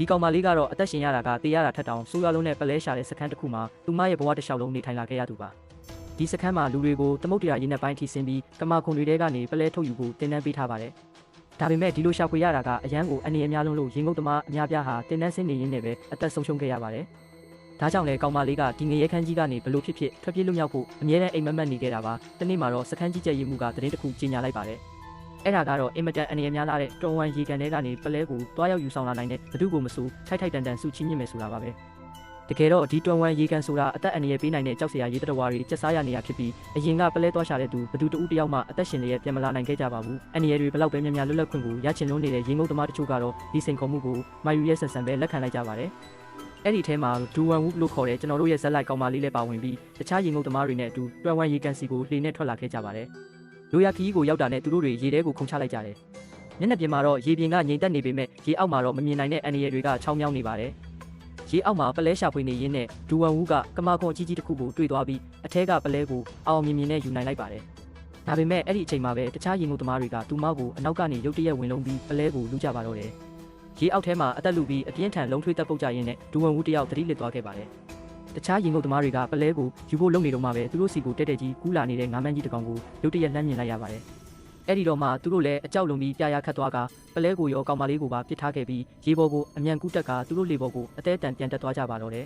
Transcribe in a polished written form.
ဒီကောင်မလေးကတော့အသက်ရှင်ရတာကတေးရတာထက်တောင်ဆိုးရွားလုံးနဲ့ပလဲရှာတဲ့စခန်းတစ်ခုမှာသူမရဲ့ဘဝတစ်လျှောက်လုံးနေထိုင်လာခဲ့ရသူပါဒီစခန်းမှာလူတွေကိုသမုတ်တရားရင်းနဲ့ပိုင်းထိဆင်းပြီးကမာခွန်တွေတဲကနေပလဲထုတ်ယူဖို့တင်နန်းပေးထားပါတယ်ဒါပေမဲ့ဒီလိုရှာဖွေရတာကအရန်ကိုအနေအများလုံးလို့ရင်ငုတ်သမားအများပြားဟာတင်နန်းဆင်းနေရင်းနဲ့ပဲအသက်ဆုံးရှုံးခဲ့ရပါတယ်ဒါကြောင့်လေကောင်မလေးကဒီငရဲခန်းကြီးကနေဘလို့ဖြစ်ဖြစ်ထွက်ပြေးလွတ်မြောက်ဖို့အမြဲတမ်းအိမ်မက်မက်နေခဲ့တာပါတနေ့မှာတော့စခန်းကြီးကျယ်ရေးမှုကတရင်တစ်ခုကြီးညာလိုက်ပါတယ်အဲ့ဒါကတော့အင်မတန်အနေအများလာတဲ့တော်ဝန်ရေကန်ထဲကနေပလဲကိုတွားရောက်ယူဆောင်လာနိုင်တဲ့ဘသူကိုမဆိုထိုက်ထိုက်တန်တန်စုချင်းမြင့်မယ်ဆိုတာပါပဲတကယ်တော့ဒီတော်ဝန်ရေကန်ဆိုတာအသက်အန္တရာယ်ပေးနိုင်တဲ့ကြောက်စရာရေးတဝါတွေစက်စားရနေရဖြစ်ပြီးအရင်ကပလဲသွားရှာတဲ့သူဘသူတဦးတယောက်မှအသက်ရှင်လျက်ပြန်မလာနိုင်ခဲ့ကြပါဘူးအန္တရာယ်တွေဘလောက်ပဲများများလွတ်လပ်ခွင့်ကိုရချင်လွန်းနေတဲ့ရေငုတ်သမားတချို့ကတော့ဒီစိန်ခေါ်မှုကိုမာယူရဲ့ဆန်ဆန်ပဲလက်ခံလိုက်ကြပါတယ်အဲ့ဒီထဲမှာဒူဝမ်ဝုလို့ခေါ်တဲ့ကျွန်တော်တို့ရဲ့ဇက်လိုက်ကောင်မလေးလည်းပါဝင်ပြီးတခြားရေငုတ်သမားတွေနဲ့အတူတော်ဝန်ရေကန်စီကိုလှေနဲ့ထွက်လာခဲ့ကြပါတယ်လိုရာခီးကိုရောက်တာနဲ့သူတို့တွေရေထဲကိုခုန်ချလိုက်ကြတယ်မျက်နှာပြင်မှာတော့ရေပြင်ကငြိမ်သက်နေပေမဲ့ရေအောက်မှာတော့မမြင်နိုင်တဲ့အန္တရာယ်တွေကချောင်းမြောင်းနေပါတယ်ရေအောက်မှာပလဲရှာဖွေနေရင်းနဲ့ဒူဝမ်ဝူကကမာခွန်အကြီးကြီးတစ်ခုကိုတွေ့သွားပြီးအထဲကပလဲကိုအောင်မြင်မြင်နဲ့ယူနိုင်လိုက်ပါတယ်ဒါပေမဲ့အဲ့ဒီအချိန်မှာပဲတခြားရေငုတ်သမားတွေကသူမကိုအနောက်ကနေရုတ်တရက်ဝင်လုံးပြီးပလဲကိုလူကြပါတော့တယ်ရေအောက်ထဲမှာအသက်လူပြီးအပြင်းထန်လုံးထွေးတက်ပုတ်ကြရင်းနဲ့ဒူဝမ်ဝူတယောက်သတိလစ်သွားခဲ့ပါတယ်တခြားရေငုတ်သမားတွေကပလဲကိုယူဖို့လုပ်နေတော့မှပဲသူတို့စီကိုတက်တက်ကြီးကူးလာနေတဲ့ငါးမန်းကြီးတစ်ကောင်ကိုရုတ်တရက်လှမ်းမြင်လိုက်ရပါတယ်အဲ့ဒီတော့မှသူတို့လည်းအကြောက်လုံးပြီးပြာရခတ်သွားကပလဲကိုရောကောင်မလေးကိုပါပစ်ထားခဲ့ပြီးရေပေါ်ကိုအမြန်ကူးတက်ကသူတို့လေပေါ်ကိုအသေးအတန်ပြန်တက်သွားကြပါတော့တယ်